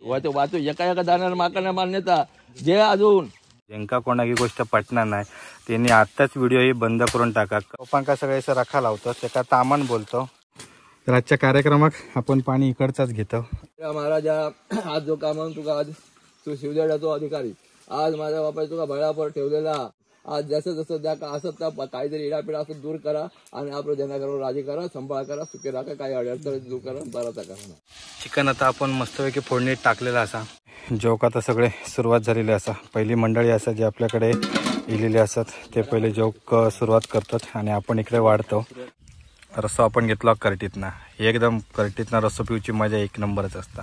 वाचू एका एका दाण्याला माकाने मान्यता जे अजून ज्यांका कोणाची गोष्ट पटणार नाही त्यांनी आत्ताच व्हिडिओ ही बंद करून टाका. पप्पांका सगळे असं रखा लावतो त्याका तामान बोलतो. तर आजच्या कार्यक्रमात आपण पाणी इकडचाच घेतो. महाराजा आज जो काम तुका आज तू शिवदेवाचा अधिकारी आज माझ्या बापाने तुका बळापर ठेवलेला आज जसं जसं द्या का असं त्या काहीतरी इडापिडा असं दूर करा आणि आपलं जनाकरावर राजी करा सांभाळ करा सुखे राखा काही अडचण दूर करा बराचा करा. चिकन आता आपण मस्तपैकी फोडणीत टाकलेला असा जेवक आता सगळे सुरुवात झालेली असा. पहिली मंडळी असा जे आपल्याकडे इलेले असतात ते पहिले जेवक सुरुवात करतात आणि आपण इकडे वाढतो. रस्सा आपण घेतला कर्टीतना एकदम कर्टीतना रस्सा पिऊची मजा एक नंबरच असता.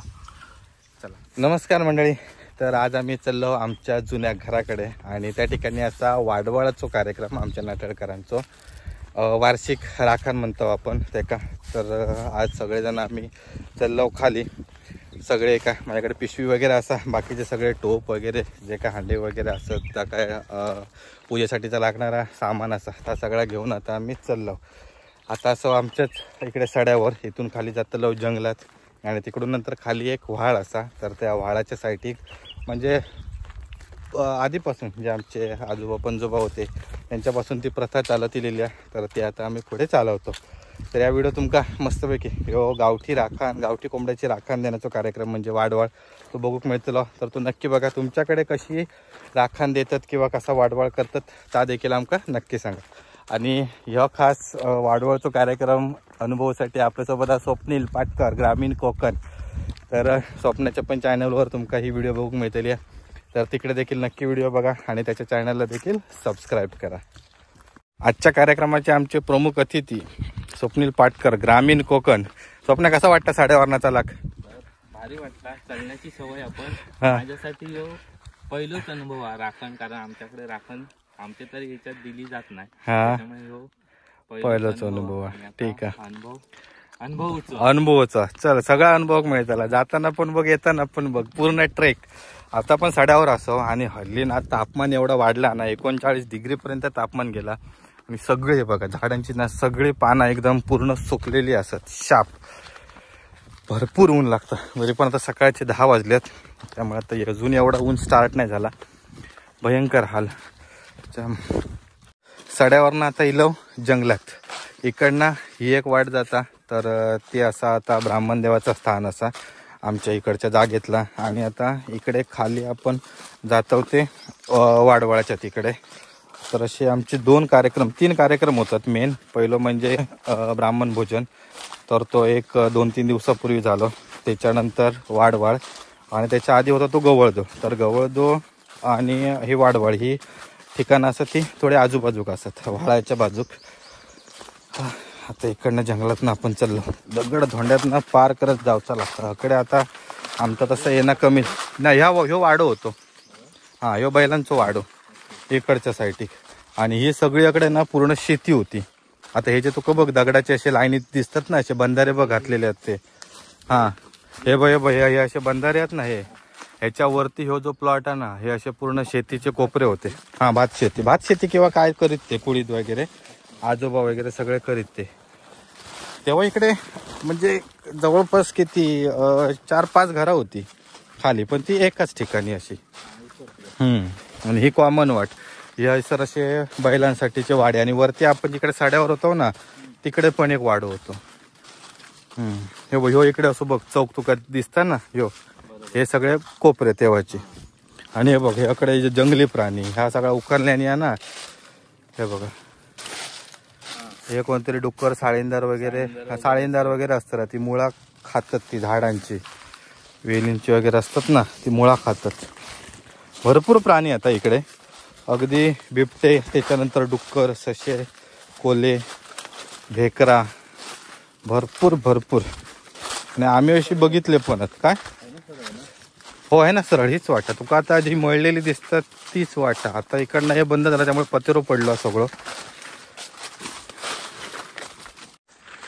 चला नमस्कार मंडळी. तर आज आम्ही चाललो आमच्या जुन्या घराकडे आणि त्या ठिकाणी असा वाडवळाचा कार्यक्रम आमच्या नाटळकरांचो वार्षिक राखण म्हणतो आपण ते का. तर आज सगळेजण आम्ही चाललो खाली सगळे का माझ्याकडे पिशवी वगैरे असा बाकीचे सगळे टोप वगैरे जे काय हांडे वगैरे असत त्या काय पूजेसाठीचा लागणारा सामान असा त्या सगळा घेऊन आता आम्ही चाललो. आता असं आमच्याच इकडे सड्यावर इथून खाली जातलो जंगलात आणि तिकडून नंतर खाली एक व्हाळ असा. तर त्या व्हाळाच्या साईडीक म्हणजे आधीपासून जे आमचे आजोबा पणजोबा होते त्यांच्यापासून ती प्रथा चालत इलेली आहे. तर ते आता आम्ही पुढे चालवतो. तर या व्हिडिओ तुमका मस्तपैकी हो गावठी राखण गावठी कोंबड्याची राखण देण्याचा कार्यक्रम म्हणजे वाडवाळ तो बघूक मिळतलो. तर तो नक्की बघा. तुमच्याकडे कशी राखण देतात किंवा कसा वाडवाळ करतात ता देखील आमका नक्की सांगा. आणि ह्या खास वाडवळचा कार्यक्रम अनुभवासाठी आपल्यासोबत स्वप्नील पाटकर ग्रामीण कोकण. तर स्वप्नाच्या पण चॅनलवर तुमका ही व्हिडिओ बघूक मिळतली आहे. तर तिकडे देखील नक्की व्हिडिओ बघा आणि त्याच्या चॅनलला देखील सबस्क्राईब करा. आजच्या कार्यक्रमाचे आमचे प्रमुख अतिथी स्वप्नील पाटकर ग्रामीण कोकण. स्वप्न कसा वाटतं साडेवारणाचा लाख? भारी वाटला. चालण्याची सवय आपण माझ्यासाठी पहिलाच अनुभव आहे राखण. कारण आमच्याकडे राखण आमच्या तरी याच्यात दिली जात नाही त्यामुळे पहिलाच अनुभव आहे. ठीक आहे. अनुभवचा चल सगळा अनुभव मिळताला जाताना पण बघ येताना पण बघ पूर्ण ट्रेक. आता पण सड्यावर असो आणि हल्ली ना तापमान एवढा वाढला ना 39 डिग्रीपर्यंत तापमान गेला आणि सगळे बघा झाडांची ना सगळी पानं एकदम पूर्ण सुकलेली असत. शाप भरपूर ऊन लागतं. तरी पण आता सकाळचे 10 वाजलेत त्यामुळे आता अजून एवढा ऊन स्टार्ट नाही झाला. भयंकर हाल. सड्यावरनं आता इलो जंगलात इकडनं ही एक वाट जाता. तर ते असा आता ब्राह्मण देवाचं स्थान असा आमच्या इकडच्या जागेतला. आणि आता इकडे खाली आपण जातो ते वाडवळाच्या तिकडे. तर असे आमचे 3 कार्यक्रम होतात मेन. पहिलं म्हणजे ब्राह्मण भोजन. तर तो एक 2-3 दिवसापूर्वी झालो. त्याच्यानंतर वाडवाळ आणि त्याच्या आधी होता तो गवळदो. तर गवळदो आणि ही वाडवाळ ही ठिकाणं असतात ती थोडे आजूबाजूक असतात व्हाळाच्या बाजूक. आता इकडनं जंगलातनं आपण चाललो दगड धोंड्यातनं पार करत जावचा लागतं. इकडे आता आमचं तसं येणं कमी नाही. ह्यो वाडो होतो. हां ह्यो बैलांचो वाडो इकडच्या साईडीक. आणि ही सगळीकडे ना पूर्ण शेती होती. आता हे जे तुका बघ दगडाचे असे लाईनीत दिसतात ना असे बंधारे बघ घातलेले आहेत ते. हां हे हे असे बंधारे आहेत ना हे ह्याच्यावरती ह्यो जो प्लॉट आहे ना हे असे पूर्ण शेतीचे कोपरे होते. हां भात शेती किंवा काय करीत ते कुळीत वगैरे आजोबा वगैरे सगळे करीत ते. तेव्हा इकडे म्हणजे जवळपास किती 4-5 घरं होती खाली पण ती एकाच ठिकाणी अशी. आणि ही कॉमन वाट हे सर असे बैलांसाठीचे वाडे. आणि वरती आपण जिकडे साड्यावर होतो ना तिकडे पण एक वाडो होतो. ह्यो इकडे असं बघ चौक तुका दिसता ना हे सगळे कोपरे तेव्हाचे. आणि हे बघ ह्याकडे जे जंगली प्राणी ह्या सगळ्या उकरल्याने आहे ना. हे बघा हे कोणतरी डुक्कर साळींदार वगैरे असतात. ती मुळा खातात ती झाडांची वेलींची वगैरे असतात ना ती मुळा खातात. भरपूर प्राणी आता इकडे अगदी बिबटे त्याच्यानंतर डुक्कर ससे कोल्हे भेकरा भरपूर. आणि आम्ही अशी बघितले पण काय हो आहे ना सरळ हीच वाटा तुका आता जी मळलेली दिसतात तीच वाटा. आता इकडनं हे बंद झालं त्यामुळे पत्रो पडलो सगळं.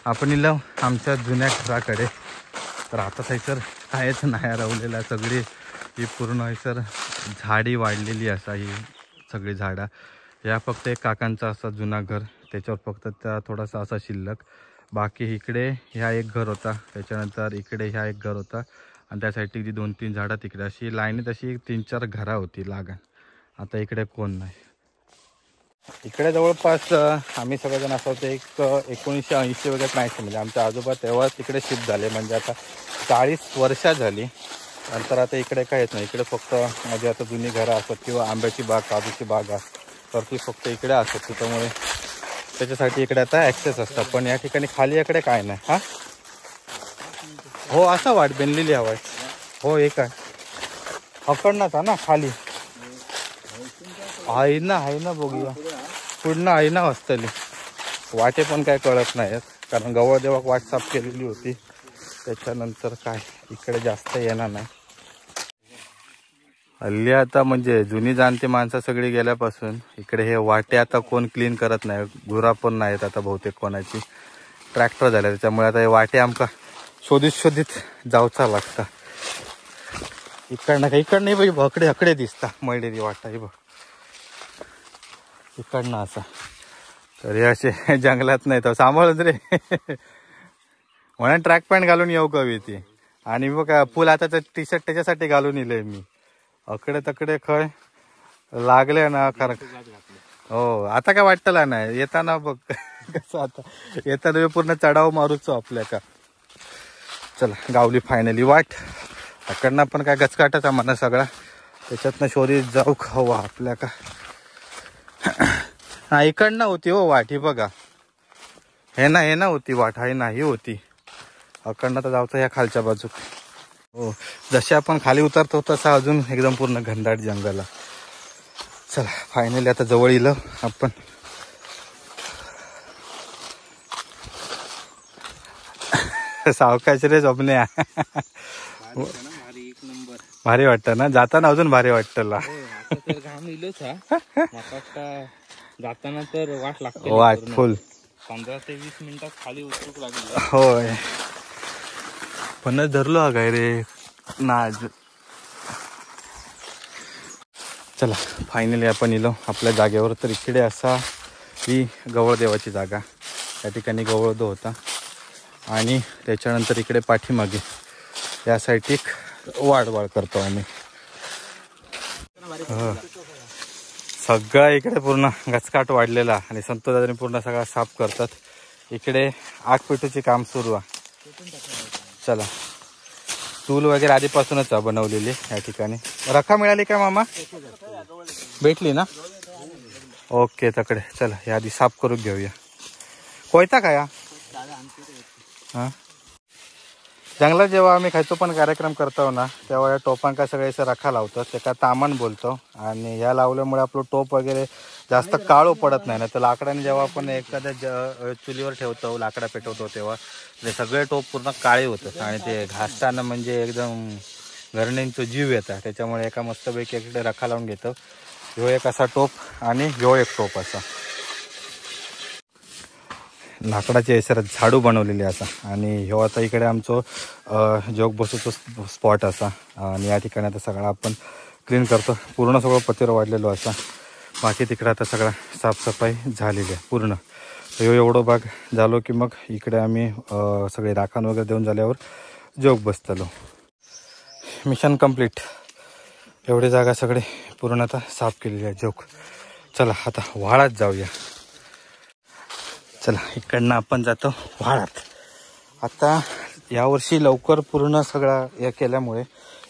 आपण इलो आमच्या जुन्या घराकडे. तर आता थंयसर कायच नाही रावलेला. सगळी ही पूर्ण हयसर झाडी वाढलेली असा. ही सगळी झाडा या फक्त एक काकांचा असा जुना घर त्याच्यावर फक्त त्या थोडासा असा शिल्लक. बाकी इकडे ह्या एक घर होता त्याच्यानंतर इकडे ह्या एक घर होता आणि त्या साईडची जी 2-3 झाडं तिकडे अशी लाईनीत अशी 3-4 घरं होती लागण. आता इकडे कोण नाही. इकडे जवळपास आम्ही सगळेजण असं होतो एक 1980 वगैरे नाही, म्हणजे आमच्या आजोबा तेव्हा तिकडे शिफ्ट झाले. म्हणजे आता 40 वर्ष झाली. नंतर आता इकडे काहीच नाही. इकडे फक्त म्हणजे आता जुनी घरं असतात किंवा आंब्याची बाग, काजूची बाग तर ती फक्त इकडे असतात. त्याच्यामुळे त्याच्यासाठी इकडे आता ॲक्सेस असतात. पण या ठिकाणी खाली इकडे काय नाही. हां हो असं वाट बेनलेली हवा हो. एक आहे अकडनाच ना खाली आहे ना बघूया पुढनं आहे ना असतली वाटे पण काय कळत नाहीत. कारण गवळ देवा वाट साफ केलेली होती. त्याच्यानंतर काय इकडे जास्त येणार नाही. हल्ली आता म्हणजे जुनी जाणती माणसं सगळी गेल्यापासून इकडे हे वाटे आता कोण क्लीन करत नाही. गुरा पण नाहीत आता बहुतेक कोणाची. ट्रॅक्टर झाल्या त्याच्यामुळे आता हे वाटे आमका शोधित जाऊचा लागता. इकडनं नाही बघ हकडे दिसता मळलेली वाटा ही बघ इकडनं असा. तर हे असे जंगलात नाही तर सांभाळून रे म्हणून ट्रॅक पॅन्ट घालून येऊ कवी ती. आणि बघ फुल आता टी शर्ट त्याच्यासाठी घालून येईल मी. अकडे तकडे खय लागले ना खरं. हो आता काय वाटतला नाही येताना बघ कसं. आता येताना पूर्ण चढाव मारूचो आपल्या का. चला गावली फायनली वाट. अकडनं पण काय गचकाटच आहे म्हणा सगळा. त्याच्यातनं शोधित जाऊ हवा आपल्या का. हा इकडनं होती हो वाट ही बघा. हे ना होती वाट आहे नाही होती. अकडनं तर जाऊचं ह्या खालच्या बाजू. हो जसे आपण खाली उतरतो तसा अजून एकदम पूर्ण घनदाट जंगल आहे. चला फायनली आता जवळ येलो आपण. सावकाश रे झोपण्या. भारी वाटतं ना जाताना अजून भारी वाटतं. घाम इलोच जाताना तर वाट लागते. वाट फुल 15 ते 20 मिनिटात खाली उतरूक लागली. होय पण धरलो काय रे नाज. चला फायनली आपण येलो आपल्या जागेवर. तर इकडे असा ही गवळदेवाची जागा. त्या ठिकाणी गवळदो होता. आणि त्याच्यानंतर इकडे पाठीमागे या साईड एक वाढ करतो आम्ही. सगळा इकडे पूर्ण गचकाट वाढलेला आणि संतोषदादांनी पूर्ण सगळा साफ करतात. इकडे आगपेटूचे काम सुरू आहे. चला चूल वगैरे आधीपासूनच बनवलेली या ठिकाणी. रखा मिळाली का मामा? भेटली ना. ओके तकडे चला हे आधी साफ करून घेऊया. कोयता काय हा जंगलात जेव्हा आम्ही खायचो पण कार्यक्रम करतो ना तेव्हा या टोपांका सगळे असं रखा लावतो. ते का तामण बोलतो. आणि ह्या लावल्यामुळे आपलं टोप वगैरे जास्त काळो पडत नाही ना. तर लाकडाने जेव्हा आपण एखाद्या चुलीवर ठेवतो लाकडा पेटवतो तेव्हा ते सगळे टोप पूर्ण काळे होतात. आणि ते घासताना म्हणजे एकदम घरणींचा जीव येतात. त्याच्यामुळे एका मस्तपैकी इकडे रखा लावून घेतो. ह्यो एक असा टोप आणि ह्यो एक टोप असा लाकडाच्या एसरात झाडू बनवलेली असा. आणि ह्यो आता इकडे आमचं जोग बसूचो स्पॉट असा. आणि या ठिकाणी आता सगळं आपण क्लीन करतो. पूर्ण सगळं पतीर वाढलेलो असा. बाकी तिकडे आता सगळा साफसफाई झालेली आहे पूर्ण. तर ह्यो एवढं भाग झालो की मग इकडे आम्ही सगळे राखण वगैरे देऊन झाल्यावर जोग बसतलो. Mission complete. एवढी जागा सगळे पूर्ण आता साफ केलेली आहे जोग. चला आता व्हाळात जाऊया. चला इकडनं आपण जातो व्हाळात. आता यावर्षी लवकर पूर्ण सगळा हे केल्यामुळे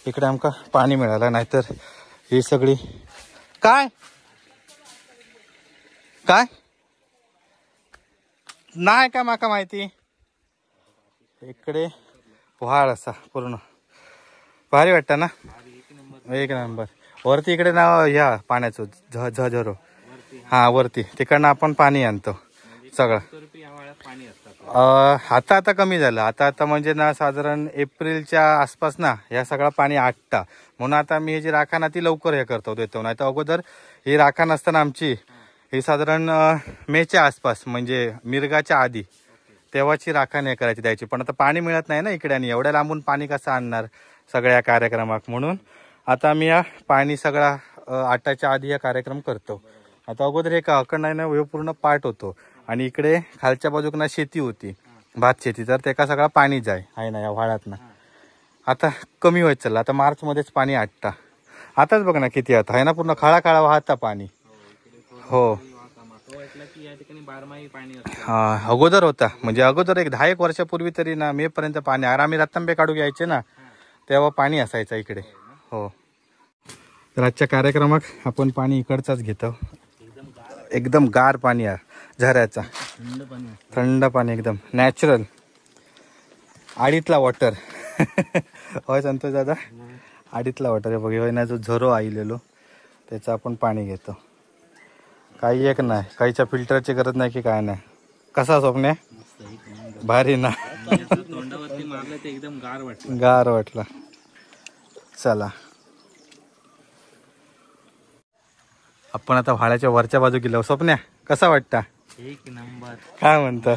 इकडे आमका पाणी मिळालं. नाहीतर ही सगळी काय काय नाही का माका माहिती. इकडे व्हाळ असा पूर्ण भारी वाटतं ना. एक नंबर. वरती इकडे नाव ह्या पाण्याचं झरो. हा वरती तिकडनं आपण पाणी आणतो सगळं. आता कमी झालं. आता म्हणजे ना साधारण एप्रिलच्या आसपास ना ह्या सगळं पाणी आटता. म्हणून आता मी ही जी राखण ती लवकर हे करतो देतो. नाही तर अगोदर ही राखण असताना आमची ही साधारण मेच्या आसपास म्हणजे मिरगाच्या आधी तेव्हाची राखण हे करायची द्यायची. पण आता पाणी मिळत नाही ना इकडे. आणि एवढ्या लांबून पाणी कसं आणणार सगळ्या कार्यक्रमात. म्हणून आता मी या पाणी सगळा आटाच्या आधी हा कार्यक्रम करतो. आता अगोदर हे का अकड नाही ना हे पूर्ण पाट होतो. आणि इकडे खालच्या बाजूकना शेती होती भात शेती. तर ते का सगळा पाणी जाय आहे ना या व्हाळात ना. आता कमी होत चाललं. आता मार्चमध्येच पाणी आटता. आताच बघ ना किती आता आहे ना, पूर्ण खळा खळा वाहता पाणी. हो हा, अगोदर होता म्हणजे अगोदर एक 10 वर्षापूर्वी तरी ना मे पर्यंत पाणी. आम्ही रत्तांबे काढू यायचे ना तेव्हा पाणी असायचं इकडे. हो, तर आजच्या कार्यक्रमात आपण पाणी इकडचाच घेतो. एकदम गार पाणी आहे झऱ्याचा, थंड पाणी एकदम नॅचरल आडीतला वॉटर. होय संतोष दादा, आडीतला वॉटर आहे बघ. ना जो झरो आईलेलो त्याचं आपण पाणी घेतो. काही एक नाही, काहीच्या फिल्टरची गरज नाही की काय नाही. कसा स्वप्न भारी ना, तोंडावरती मारलं ते एकदम गार वाटला. चला आपण आता व्हाळ्याच्या वरच्या बाजू गेलो. स्वप्न्या कसा वाटता? एक नंबर. काय म्हणता?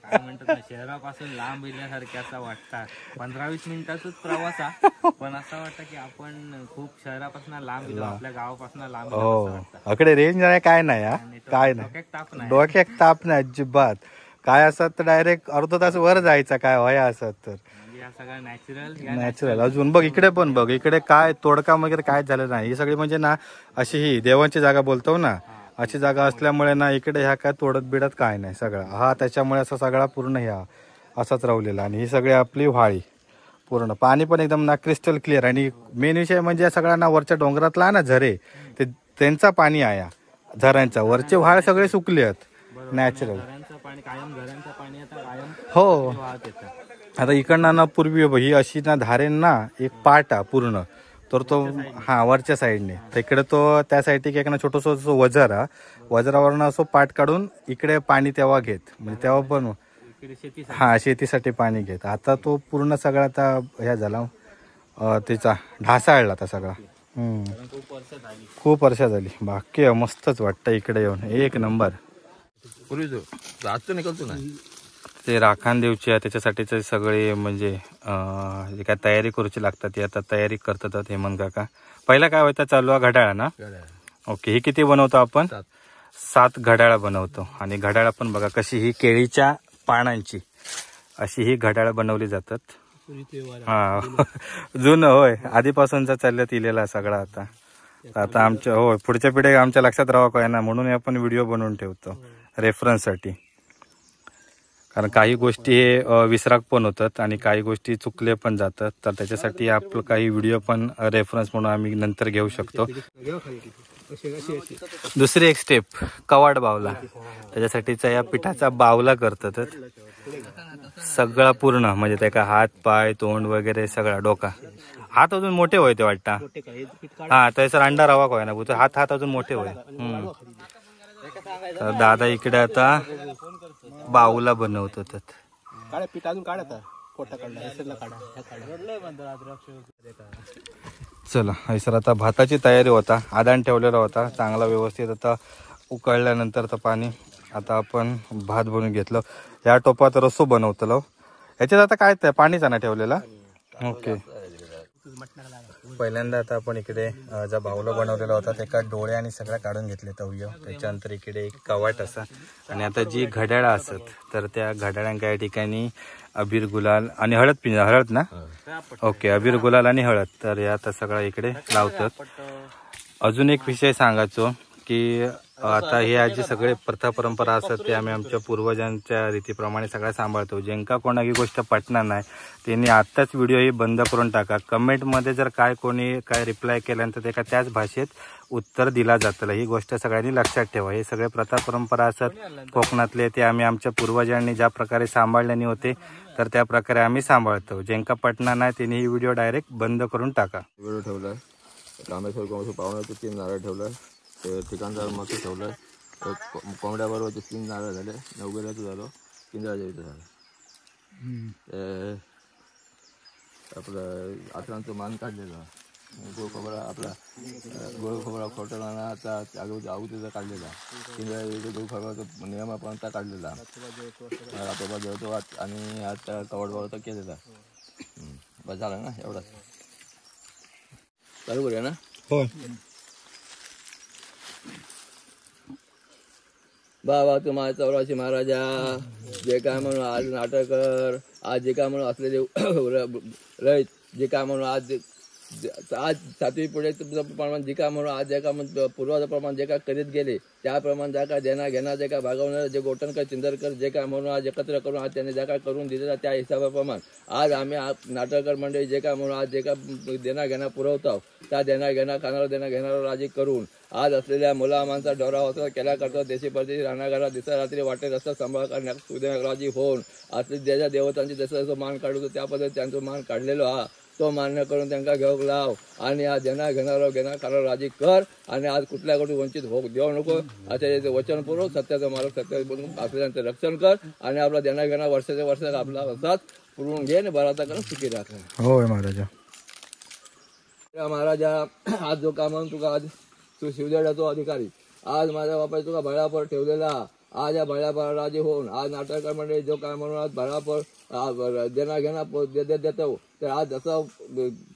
काय म्हणतात ना, शहरापासून लांब येण्यासारखे असं वाटतात. 15-20 मिनिटाचाच प्रवास पण असं वाटतं की आपण खूप शहरापासून लांब येतो, आपल्या गावापासून लांब. हो, अकडे रेंज नाही काय नाही हा, काय नाही डोक्यात ताप नाही अजिबात. काय असत तर डायरेक्ट अर्धा तास वर जायचा काय व्हाया असत तर. सगळं नॅचरल. अजून बघ इकडे पण बघ, इकडे काय तोडकाम वगैरे काय झालं नाही. ही सगळी म्हणजे ना अशी ही देवांची जागा बोलतो ना, अशी जागा असल्यामुळे ना इकडे ह्या काय तोडत बिडत काय नाही सगळं. हा त्याच्यामुळे असा सगळा पूर्ण ह्या असाच रावलेला. आणि ही सगळी आपली व्हाळी पूर्ण. पाणी पण एकदम ना क्रिस्टल क्लिअर. आणि मेन विषय म्हणजे सगळ्यांना वरच्या डोंगरातला ना झरे ते त्यांचा पाणी आहे झऱ्यांचा. वरचे व्हाळ सगळे सुकले आहेत नॅचरल. हो, आता इकडनं ना पूर्वी ही अशी ना धारेन ना एक पाट आहे पूर्ण, तर तो हा वरच्या साईडने तिकडे तो त्या साईडने एक ना छोटस वजर हा, वजरावरनं असं पाट काढून इकडे पाणी तेव्हा घेत. म्हणजे तेव्हा पण हा शेतीसाठी पाणी घेत. आता तो पूर्ण सगळा आता ह्या झाला त्याचा ढासाळला आता सगळा. खूप वर्ष झाली. बाकी मस्तच वाटतं इकडे येऊन, एक नंबर. पूर्वी जास्त निघतो ना ते राखण देवची आहे त्याच्यासाठीच सगळे म्हणजे जे काय तयारी करूची लागतात ती आता तयारी करतात हेमंत काका. पहिला काय होता चालू घड्याळा ना. ओके, ही किती बनवतो आपण? 7 घड्याळा बनवतो. आणि घड्याळा पण बघा कशी ही केळीच्या पानांची अशी ही घड्याळा बनवली जातात. हा जुनं होय, आधीपासूनचा चालल्यात इलेला सगळा. आता आमच्या होय पुढच्या पिढ्या आमच्या लक्षात राहावं काय ना, म्हणून आपण व्हिडिओ बनवून ठेवतो रेफरन्ससाठी. कारण काही गोष्टी हे विसराक पण होतात आणि काही गोष्टी चुकले पण जातात. तर त्याच्यासाठी आपलं काही व्हिडिओ पण रेफरन्स म्हणून आम्ही नंतर घेऊ शकतो. दुसरी एक स्टेप कवाड बावला, त्याच्यासाठीचा या पिठाचा बावला करतात सगळा पूर्ण. म्हणजे त्याका हात पाय तोंड वगैरे सगळा, डोका हात अजून मोठे होय ते वाटता. हा त्याचा अंडा रवा काय ना, हात अजून मोठे होय. तर दादा इकडे आता बाऊला बनवतात. चला सर, आता भाताची तयारी होता, आदान ठेवलेला होता चांगला व्यवस्थित. आता उकळल्यानंतर तर पाणी आता आपण भात बनवून घेतलं. या टोपात रस्सो बनवतलो. याच्यात आता काय पाणीच ना ठेवलेला. ओके, पहिल्यांदा आता आपण इकडे जो बावला बनवलेला होता त्याका डोळे आणि सगळं काढून घेतले तव्य. त्याच्यानंतर इकडे एक कवाट असा. आणि आता जी घड्याळा असत तर त्या घड्याळांका या ठिकाणी अबीर गुलाल आणि हळद पिंजा, हळद ना. ओके, अबीर गुलाल आणि हळद तर या आता सगळं इकडे लावतात. अजून एक विषय सांगायचो की आता हे आज जे सगळे प्रथा परंपरा असतात ते आम्ही आमच्या पूर्वजांच्या रीतीप्रमाणे सगळं सांभाळतो. ज्यांका कोणा ही गोष्ट पटणार नाही त्यांनी आत्ताच व्हिडिओ ही बंद करून टाका. कमेंटमध्ये जर काय कोणी काय रिप्लाय केल्यानंतर त्याला त्याच भाषेत उत्तर दिला जातं. ही गोष्ट सगळ्यांनी लक्षात ठेवा. हे सगळे प्रथा परंपरा असतात कोकणातले, ते आम्ही आमच्या पूर्वजांनी ज्या प्रकारे सांभाळल्याने होते तर त्या प्रकारे आम्ही सांभाळतो. ज्यांका पटणार नाही त्यांनी ही व्हिडिओ डायरेक्ट बंद करून टाका. व्हिडिओ ठेवलाय रामेश्वर पाहुण्याचं 3 नारळ ठेवलाय. ते ठिकाणदार मग ठेवलंय. कोंबड्याबरोबर 3 नारळ झाले. 9 झालो, 3 झालं. आपलं आतरांचं मान काढलेलं, गोळ खोबरा आपला गोळ खोबरा खोटलाना आता आहुतीचा काढलेला, 3 गोळ खोबराचा नियमापर्यंत काढलेला आतोबा जळतो आणि आता कवड बावता केलेला. बस झालं ना, एवढाच. चालू करूया ना. हो, बाबा तुम्हाला 84 महाराजा जे काय म्हणून आज नाटक कर आज जे काय म्हणून असलेले रयत जे काय म्हणून आज 7वी पुढे प्रमाण जे काय म्हणून आज जे काय म्हणून पूर्वाचं प्रमाण जे काय करीत गेले त्याप्रमाणे जे काय देणा घेणा जे काय भागवणार जे गोटणकर चिंदरकर जे काय म्हणून आज एकत्र करून आज त्यांनी जे काय करून दिलेला त्या हिशोबाप्रमाणे आज आम्ही नाटककार मंडळी जे काय म्हणून आज जे काय देणा घेणा पुरवतो त्या देणा घेणा खाणारा देणा घेणारा राजी करून आज असलेल्या मुला माणसा डोरा होता केला करतो देशी परदेशी राहणारा दिसा रात्री वाटे रस्ता सांभाळ करण्यास राजी होऊन असले ज्या देवतांची जसं जसं मान काढतो त्या पद्धतीने त्यांचं मान काढलेलो हा तो मान्य करून त्यांना घेऊन लाव आणि आज देणा घेणारा खाणारा राजी कर आणि आज कुठल्या गोष्टी वंचित होऊ देऊ नको असे वचन पुरव सत्याचं मार्ग सत्य बनवून आपल्याचं रक्षण कर आणि आपला देणा घेणा वर्षाच्या वर्षात आपला असाच पुरवून घे आणि बराचा करून सुखी राहा. होय महाराजा. महाराजा आज जो का म्हणून तुका आज तू शिवदेडाचो अधिकारी आज माझ्या बापाने तुका बळापर ठेवलेला आज या बळापर राजी होऊन आज नाटककार मंडळी जो काय म्हणून आज बळापर देणा घेणा देतो तर आज जसं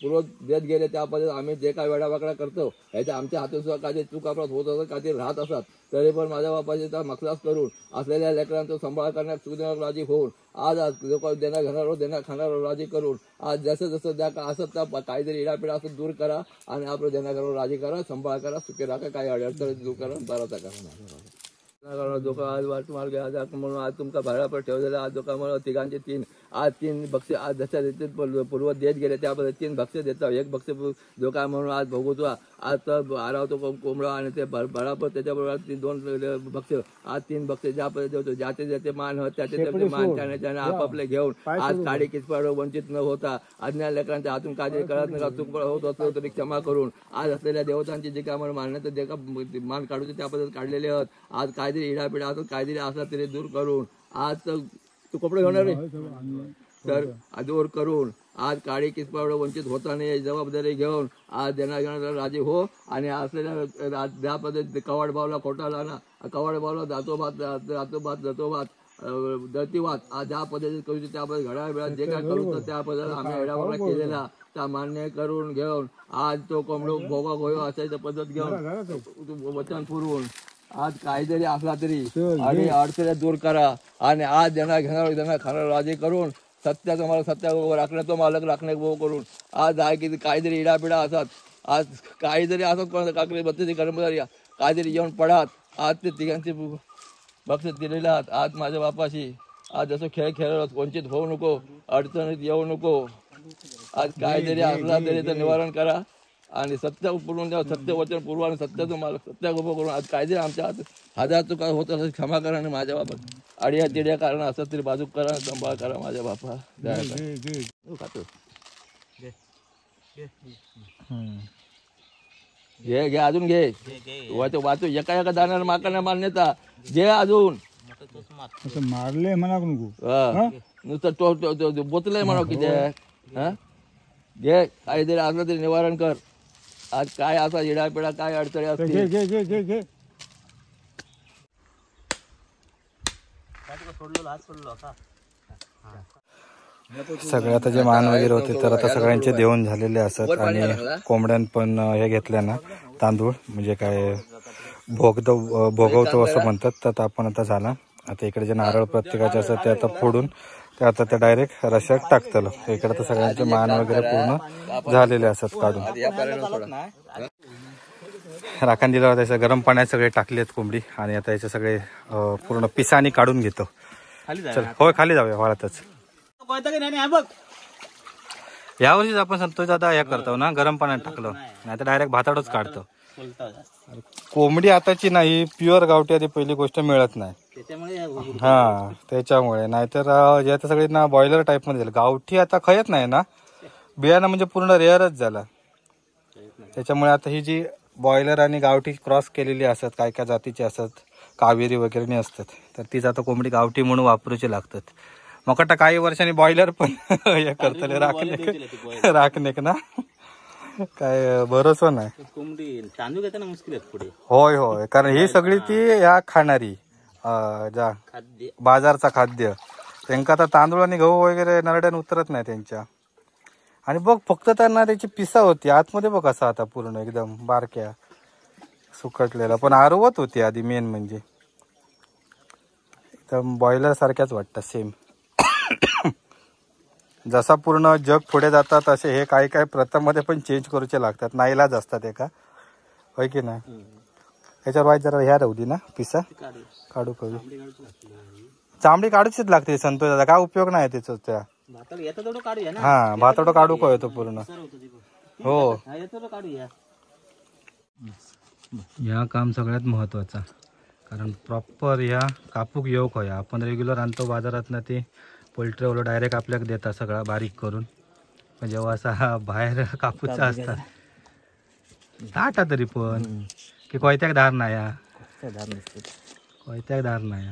पूर्व देत गेले त्या पद्धतीने आम्ही जे काय वेडावाकडा करतो ह्याच्या आमच्या हातून सुद्धा काही चूक आपल्यात होत असत काही राहत असतात तरी पण माझ्या बापाचे त्या मखलास करून असलेल्या लेकरांचा सांभाळ करण्यात सुदेणार राजी होऊन आज लोक देणा घेणारो देणा खाणारो राजी करून आज जसं जसं द्या का असत त्या काहीतरी इडापिडा असं दूर करा आणि आपलं देणा घेणारो राजी करा सांभाळ करा सुखी राखा काही अडचण दूर करा बराचा करा. जो का आज वाट मार्ग आज म्हणून आज तुमका भाड्यापर ठेवलेला आज जो का म्हणून तिघांचे 3 बक्षे आज जशा रीतीत पूर्व देत गेले त्याबद्दल 3 बक्षे देतो. 1 बक्षे जो काय म्हणून आज भोगवतो आज तर आरावतो कोंबडा आणि ते भाड्यापर त्याच्याबरोबर 2 बक्षे आज 3 बक्षे ज्या पद्धती होतो ज्याचे ज्याचे मान होत त्याचे मान त्याने आपापले घेऊन आज काडी किचपाड वंचित न होता अज्ञान लेकरांच्या हातून काळजी करत नका चूक होत असतो तरी क्षमा करून आज असलेल्या देवतांची जे काय म्हणून मान्यता जे का मान काढूचे त्याबद्दल काढलेले आहेत आज काहीतरी इडापिडा असत काहीतरी असला तरी दूर करून आज तू कपडे घेणार तर दूर करून आज काळी किचपाड वंचित होता नाही जबाबदारी घेऊन आज देणा घेणारा राजी हो आणि असलेल्या ज्या पद्धती कवाड बावला खोटाला ना कवाड बावला जातो भात दळतीवाद आज ज्या पद्धतीने करू त्या पद्धती घड्याळ वेळात जे काय करू त्या पद्धतीने आम्ही एडावाला केलेला त्या मान्य करून घेऊन आज तो कोंबडो भोगा गोयो असायचं पद्धत घेऊन वचन पुरवून आज काहीतरी असला तरी आणि अडचणी दूर करा आणि आज देणा घेणार खाणार राजी करून सत्याचं मला सत्या राखण्याचं मालक राखणे करून आज आहे की काहीतरी इडापिडा असतात आज काहीतरी असत कोणाचं काकडे बत्तीची कर्मचारी काहीतरी येऊन पडात आज ते तिघांचे बक्षीस दिलेले आहात आज माझ्या बापाशी आज जसं खेळ वंचित होऊ नको अडचणीत येऊ नको आज काहीतरी असला तरी तर निवारण करा आणि सत्य पुरवून द्या सत्य वचन पूर्व आणि सत्याचं मला सत्या उभं करून आज कायदे आमच्या हात हजार चुका होत असं क्षमा करा आणि माझ्या बापात अडिया तिड्या कारण असं तरी बाजूक करा सांभाळ करा माझ्या बापा खातो घे अजून घे वाचू एका दाण्याला माकांना मान्यता घे अजून मारले म्हणा नको नुसतं बोतलंय म्हणा किती घे काहीतरी असलं तरी निवारण कर आज काय असा इडापिडा काय अडचणी असतील सगळे आता जे मान वगैरे होते तर आता सगळ्यांचे देऊन झालेले असतात आणि कोंबड्यान पण हे घेतल्या ना तांदूळ म्हणजे काय भोगवतो असं म्हणतात तर आपण आता झाला. आता इकडे जे नारळ प्रत्येकाचे असतात ते आता फोडून ते आता ते डायरेक्ट रश्यात टाकतलं. इकडे तर सगळ्यांचे मान वगैरे पूर्ण झालेले असतात काढून राखण दिलं होतं. त्याच्या गरम पाण्यात सगळे टाकलेत कोंबडी आणि आता याचे सगळे पूर्ण पिसानी काढून घेतो. चल होय खाली जाऊया वाळतच. यावर्षीच आपण संतोष दादा हे करतो ना गरम पाण्यात टाकलं नाही तर डायरेक्ट भाताडच काढतो. कोंबडी आताची नाही प्युअर गावठी आधी पहिली गोष्ट मिळत नाही हा त्याच्यामुळे नाहीतर आता सगळी ना बॉयलर टाईप मध्ये झालं. गावठी आता खयत नाही ना बियाणं म्हणजे पूर्ण रेअरच झाला. त्याच्यामुळे आता ही जी बॉयलर आणि गावठी क्रॉस केलेली असतात काय काय जातीची असतात कावेरी वगैरे नाही असतात तर तीच आता कोंबडी गावठी म्हणून वापरूची लागतात. मग आता काही वर्षांनी बॉयलर पण हे करतले राखणे ना काय भरोसा नाही. कोंबडी तांदूळ घेताना मुश्किल पुढे होय होय कारण ही सगळी ती या खाणारी ज्या बाजारचा खाद्य त्यांना आता तांदूळ आणि गहू वगैरे नरड्यान उतरत नाही त्यांच्या. आणि बघ फक्त त्यांना त्याची पिसा होती आतमध्ये बघ असा आता पूर्ण एकदम बारक्या सुकटलेला पण आरवत होती आधी मेन म्हणजे एकदम बॉयलर सारख्याच वाटतात सेम. जसा पूर्ण जग पुढे जातात तसे हे काही काही प्रथममध्ये पण चेंज करूचे लागतात, नाईलाज असतात एका, होय की नाही. ह्याच्यावर वाईट जरा ह्या राहू दे ना पिसा काढू करू, चांबडी काढूच लागते संतोष दादा, काय उपयोग नाही त्याच त्या. हा भातोडं काढू का येतो पूर्ण. हो ह्या काम सगळ्यात महत्वाचा, कारण प्रॉपर ह्या कापूक येऊक होया. आपण रेग्युलर आणतो बाजारात ना ते पोल्ट्रीवाला डायरेक्ट आपल्याला देतात सगळा बारीक करून, पण जेव्हा असा बाहेर कापूचा असतात ताटा तरी पण की कोयत्याक धार नाही, कोयत्याक धार नाही.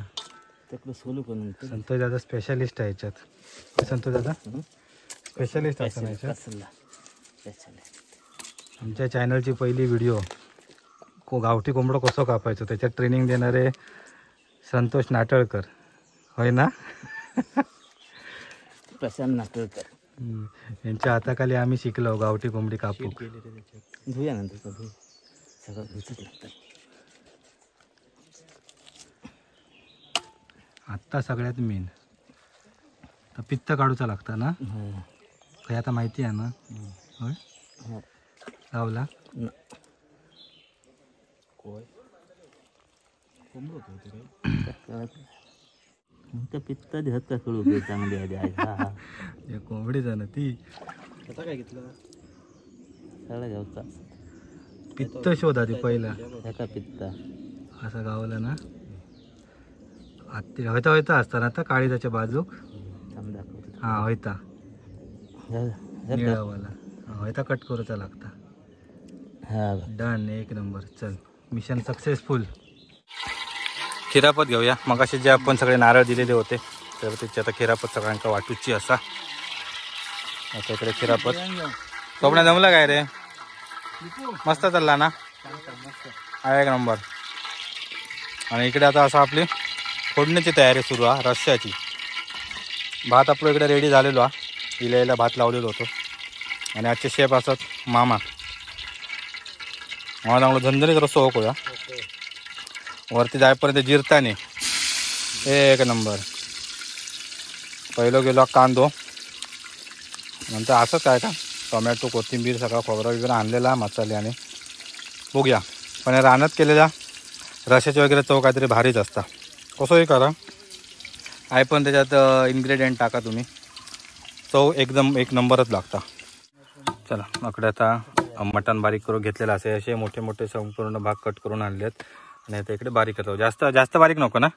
संतोष दादा स्पेशलिस्ट आहे याच्यात. संतोष दादा स्पेशलिस्ट असं नाही आमच्या चॅनलची पहिली व्हिडिओ गावठी कोंबडं कसं कापायचं त्याच्यात ट्रेनिंग देणारे संतोष नाटळकर, होय ना. प्रशांत नाटळकर यांच्या हाताखाली आम्ही शिकलो गावठी कोंबडी कापू. धुया नंतर सगळं धुतच लागतं. आत्ता सगळ्यात मेन पित्त काढूचा लागता ना, काय आता माहिती आहे ना. होय गावला पित्त देत का कळू चांगली कोंबडी जाणं ती काय घेतलं सगळं घ्यावचा पित्त शोधा ती पहिला ह्याचा पित्त असा गावला ना. आत्ती होता होता असताना आता काळीजाच्या बाजूक हा होता निळावाला होता कट करूचा लागता. डन एक नंबर. चल मिशन सक्सेसफुल. खिरापत घेऊया. मग असे जे आपण सगळे नारळ दिलेले होते तर त्याची आता खिरापत सगळ्यांका वाटूची असा. आता इकडे खिरापत कोपण्या जमला काय रे, मस्त चालला ना एक नंबर. आणि इकडे आता असं आपली फोडण्याची तयारी सुरू आहे रश्श्याची. भात आपलं इकडे रेडी झालेलो आहे, इल्याला भात लावलेलो होतो. आणि आजचे शेफ असत मामा. मला चांगलं झंझणीत रस्सो होकोया वरती जायपर्यंत जिरताने एक नंबर. पहिलो गेलो कांदो, नंतर असं काय का टोमॅटो कोथिंबीर सगळा खोबरा वगैरे आणलेला मसाले. आणि बघूया पण रानात केलेल्या रश्याचे वगैरे चव काहीतरी भारीच असता. कसंही करा आहे पण त्याच्यात इन्ग्रेडियंट टाका तुम्ही, चव एकदम एक नंबरच लागता. चला आकडे आता मटण बारीक करून घेतलेलं असे असे मोठे मोठे संपूर्ण भाग कट करून आणले आहेत. आणि आता इकडे बारीक करतो. जास्त जास्त बारीक नको ना,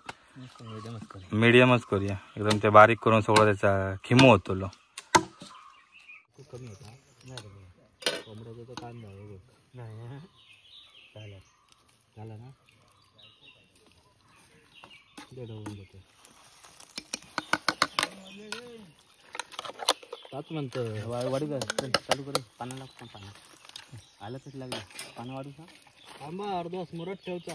मीडियमच करूया एकदम. ते बारीक करून सगळं त्याचा खिमो होतो लो. म्हणतो वाढू चालू कर पाण्याला पाणी आलं तरी लागलं पाणी वाढू का आंबा अर्धा मुरत ठेवचा.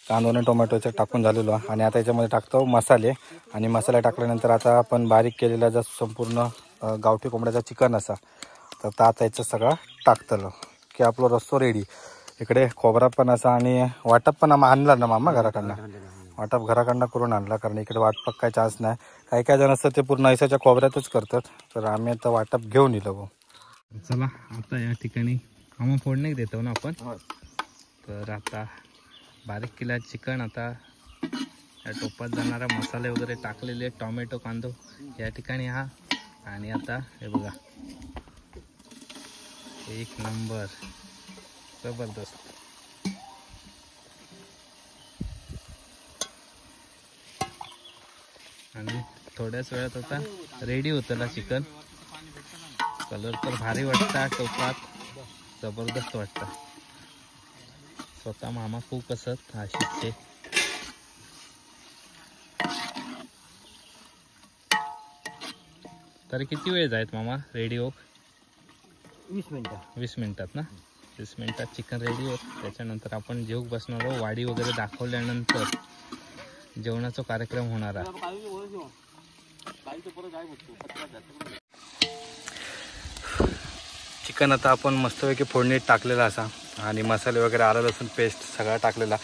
कांदा आणि टोमॅटोचं टाकून झालेलो आहे. आणि आता याच्यामध्ये टाकतो मसाले. आणि मसाले टाकल्यानंतर आता आपण बारीक केलेला जो संपूर्ण गावठी कोंबड्याचा चिकन असा तर आता याचं सगळं टाकतलं की आपलं रस्सो रेडी. इकडे खोबरा पण असा आणि वाटप पण आम्ही आणला ना मामा घराकडनं, वाटप घराकडनं करून आणला. कारण इकडे वाटपाक काय चान्स नाही. काही काही जण असतात ते पूर्ण ऐसाच्या खोबऱ्यातच करतात, तर आम्ही आता वाटप घेऊन येलो. चला आता या ठिकाणी आम्ही फोडणी देतो ना आपण. तर आता बारीक केला चिकन आता या टोपात जाणारा मसाले वगैरे टाकलेले टोमॅटो कांदो या ठिकाणी हा. आणि आता हे बघा एक नंबर जबरदस्त. आणि थोड्याच वेळात आता रेडी होतं ना चिकन. कलर तर भारी वाटता टोपात, जबरदस्त वाटतं. स्वतः मामा खूप असत आशिषचे. तरी किती वेळ जायत मामा रेडी होक? 20 मिनिटात ना. 20 मिनिटात चिकन रेडी होत. त्याच्यानंतर आपण जेवूक बसणार आहोत. वाडी वगैरे दाखवल्यानंतर जेवणाचा कार्यक्रम होणार आहे. चिकन आता आपण मस्तपैकी फोडणीत टाकलेला असा आणि मसाले वगैरे आलं लसूण पेस्ट सगळा टाकलेला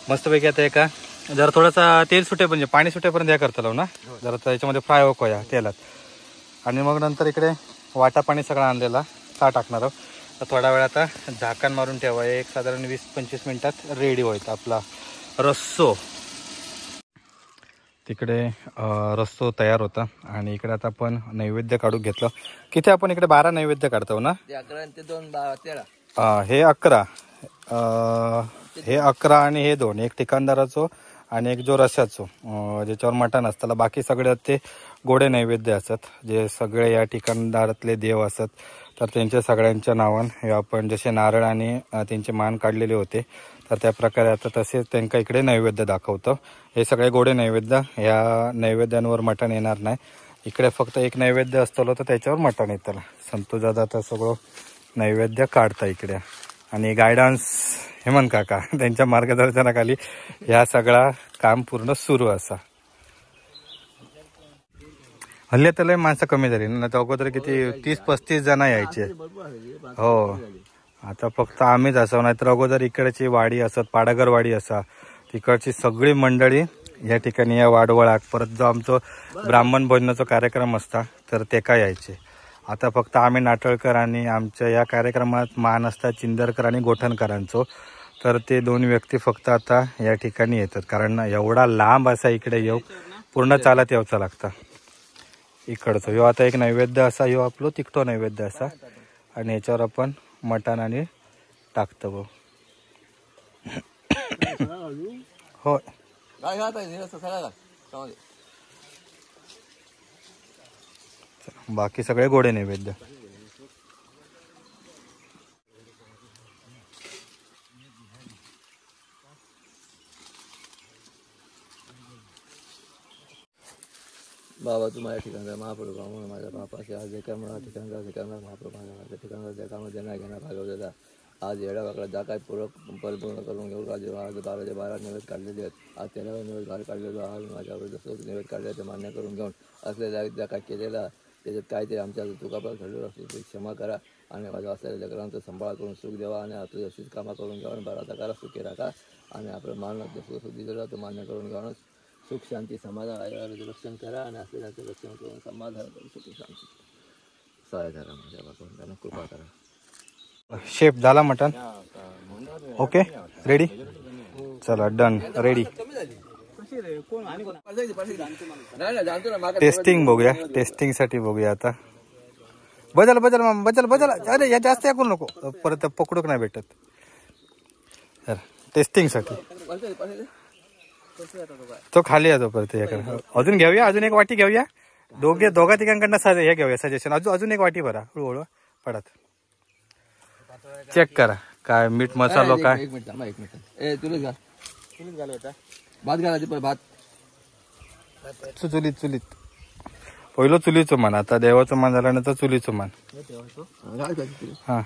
मस्तपैकी. आता एका जरा थोडासा तेल सुटे म्हणजे पाणी सुटेपर्यंत हे करता ना जरा त्याच्यामध्ये फ्राय होको या तेलात. आणि मग नंतर इकडे वाटा पाणी सगळं आणलेला ता टाकणार आहोत. तर थोडा वेळ आता झाकण मारून ठेवा. एक साधारण 20-25 मिनिटात रेडी व्हायचा आपला रस्सो. तिकडे रस्सो तयार होता आणि इकडे आता आपण नैवेद्य काढून घेतलं. किती आपण इकडे 12 नैवेद्य काढतो ना. ते 11 आणि ते 2 13. हे 11 हे 11 आणि हे 2 एक ठिकाणदाराचो आणि एक जो रस्याचो ज्याच्यावर मटण असताना. बाकी सगळे ते गोडे नैवेद्य असतात जे सगळे या ठिकाणदारातले देव असतात. तर त्यांच्या सगळ्यांच्या नावान हे आपण जसे नारळ आणि त्यांचे मान काढलेले होते तर त्या प्रकारे आता तसेच त्यांना इकडे नैवेद्य दाखवतो. हे सगळे गोडे नैवेद्य. या नैवेद्यांवर मटण येणार नाही. इकडे फक्त एक नैवेद्य असतो तर त्याच्यावर मटण येतं. संतोष दादा आता सगळं नैवेद्य काढता इकडे आणि गायडन्स हेमंत काका त्यांच्या मार्गदर्शनाखाली ह्या सगळा काम पूर्ण सुरू असा. हल्ली तर लय माणसं कमी झाली ना. तर अगोदर किती 30-35 जण यायचे. हो आता फक्त आम्हीच असावं. नाहीतर अगोदर इकडची वाडी असत पाडागर वाडी असा तिकडची सगळी मंडळी या ठिकाणी या वाडवळाक. परत जो आमचं ब्राह्मण भोजनाचा कार्यक्रम असता तर ते काय यायचे. आता फक्त आम्ही नाटळकर आणि आमच्या या कार्यक्रमात मान असतात चिंदरकर आणि गोठणकरांचो. तर ते 2 व्यक्ती फक्त आता या ठिकाणी येतात कारण एवढा लांब असा इकडे येऊ पूर्ण चालत यावचं लागतं इकडचं. ह्यो आता एक नैवेद्य असा ह्यो आपलो तिखटो नैवेद्य असा आणि याच्यावर आपण मटण आणि टाकतो. हो बाकी सगळे गोडे नैवेद्य. बाबा तू माझ्या ठिकाणचा महाप्रभू म्हणून माझ्या बापाचे आज एका मला ठिकाणचा महाप्रभू माझ्या ठिकाणचा त्या कामात देणार घेणार भागवलेला. आज येडा वाकडा जा काय परिपूर्ण करून घेऊ. आज 12 नैवेद्य काढलेले आहेत. आज 13 नैवेद्य बाहेर काढलेलो. आज माझ्यावर जसं नैवेद्य काढले ते मान्य करून घेऊन असलेल्या ज्या काय केलेला त्याच्यात काहीतरी आमच्या चुकापा घडलेलं असतो ते क्षमा करा आणि माझ्या असलेल्या लेकरांचा सांभाळ करून सुख द्यावा आणि आपली अशीच कामं करून घ्यावं आणि बरा करा सुखी राखा आणि आपलं मान जसं दिलेलं तो मान्य करून घ्यावं. सुख शांती समाधान रक्षण करा आणि असलेल्याचं रक्षण करून समाधान करून सुख शांती सहाय्य करा. माझ्या बापांना कृपा करा. शेफ झाला मटण ओके रेडी. चला डन रेडी. टेस्टिंग बघूया. टेस्टिंग साठी बघूया आता. बदल बदल बदल बदल. अरे या जास्त ऐकू नको परत पकडूक नाही भेटत. तर टेस्टिंग साठी तो खाली येतो परत. अजून घेऊया. अजून एक वाटी घेऊया. दोघा तिघांकडनं हे घेऊया सजेशन. अजून एक वाटी भरा हळूहळू पडत. चेक करा काय मीठ मसालो काय. एक मिनिट ए तुलीच घाल होता भात घालायचे भात चुलीत पहिलं चुलीचं मान. आता देवाचं मान झाल्यानंतर चुलीचं मान. हा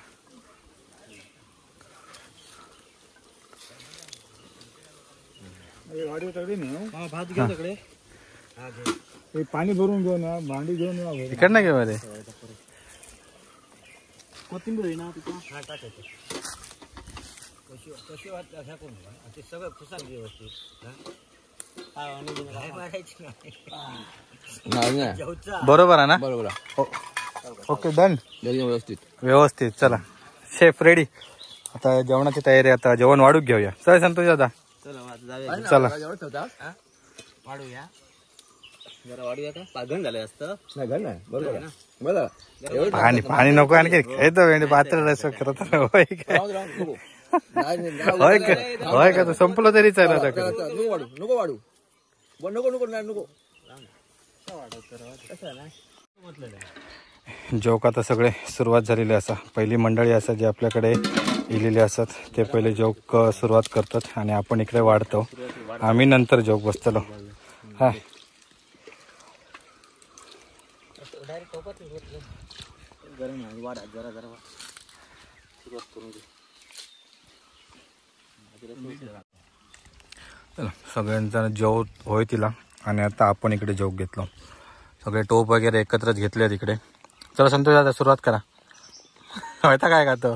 भात घ्या तिकडे. पाणी भरून घेऊन या. भांडी घेऊन या. इकडनं घेऊ रे. कोथिंबीर आहे ना बरोबर आहे ना. बरोबर ओके डन व्यवस्थित. चला शेफ रेडी. आता जेवणाची तयारी. आता जेवण वाढूक घेऊया. चल संतोष दादा चला वाढूया जरा वाढूया. का पागण झालं असतं नाही घाल नाही बरोबर बरं. पाणी नको आणखी खेळतो पात्र रस करत होय काय होय का. संपलं तरी चालत. नको वाढू नको. जोक आता सगळे सुरुवात झालेली असा. पहिली मंडळी असतात जे आपल्याकडे इलेले असतात ते पहिले जोक सुरुवात करतात आणि आपण इकडे वाढतो. आम्ही नंतर जोक बसतलो. हा सगळ्यांचा जेव होय तिला आणि आता आपण इकडे जोक घेतलो. सगळे टोप वगैरे एकत्रच घेतले तिकडे. चला संतोष दादा सुरुवात करा. माहिती काय खातो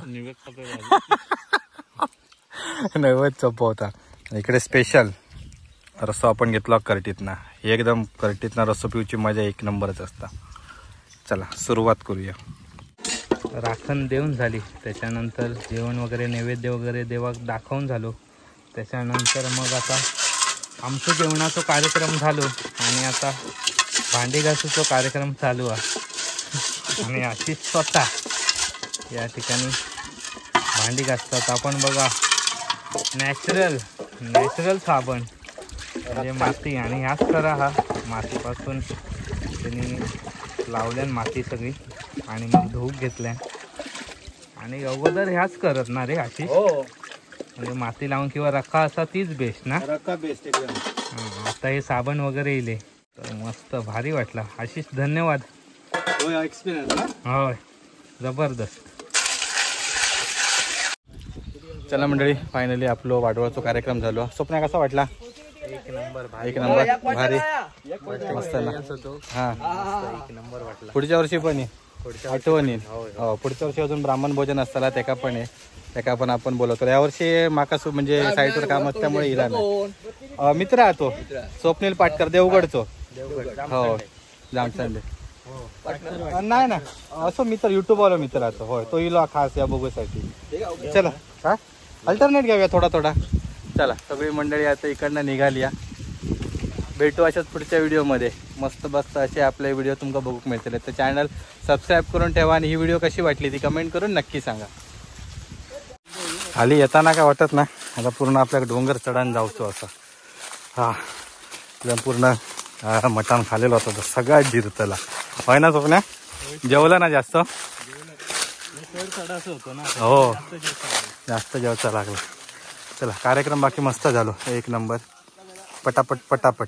नैवेद्य चप्पा होता इकडे स्पेशल रस्सो आपण घेतला करटीतना. एकदम करटीतना रस्सो पिऊची मजा एक नंबरच असता. चला सुरुवात करूया. राखण देऊन झाली, त्याच्यानंतर जेवण वगैरे नैवेद्य वगैरे देवाक दाखवून झालो. त्याच्यानंतर मग आता आमचं जेवणाचा कार्यक्रम झालो आणि आता भांडी घासूचा कार्यक्रम चालू आहे. आणि अशी स्वतः या ठिकाणी भांडी घासतात. आपण बघा नॅचरल साबण म्हणजे माती, आणि ह्याच करा हा मातीपासून त्यांनी लावल्यान माती सगळी आणि मग धूप घेतल्या. आणि अगोदर ह्याच करत ना रे अशी, म्हणजे माती लावून किंवा रक्का असा तीच बेस्ट ना. रक्का बेस्ट एकदम. आता हे साबण वगैरे इले तर मस्त भारी वाटला. आशिष धन्यवाद. एक्सपिरियन्स ना. होय जबरदस्त. चला मंडळी, फायनली आपलो वाढवायचा कार्यक्रम झालो. स्वप्न कसा वाटला? एक नंबर भारी मस्त ना. हा एक नंबर वाटला. पुढच्या वर्षी पण आठवण येईल. हो पुढच्या वर्षी अजून ब्राह्मण भोजन असताना त्याका पण आहे, त्याका पण आपण बोलवतो. यावर्षी माका म्हणजे साईटवर काम असल्यामुळे इला नाही. मित्र आहे तो स्वप्नील पाटकर देवगडचो. हो जामसंडे नाही ना असं मित्र युट्यूबवाला मित्र आहे तो. होय तो इलो खास या बघूसाठी. चला हा अल्टरनेट घेऊया थोडा. चला सगळी मंडळी आता इकडनं निघाली. भेटू अशाच पुढच्या व्हिडिओमध्ये. मस्त असे आपले व्हिडिओ तुमका बघूक मिळतील. तर चॅनल सबस्क्राईब करून ठेवा आणि ही व्हिडिओ कशी वाटली ती कमेंट करून नक्की सांगा. खाली येताना काय वाटत ना, आता पूर्ण आपल्या डोंगर चढान जाऊचो असं. हा पूर्ण मटण खालेलं होतं सगळ्यात जिरतला. होय ना स्वप्ना? जेवला ना जास्त? हो जास्त जेवचा लागला. चला कार्यक्रम बाकी मस्त झालो एक नंबर. पटापट.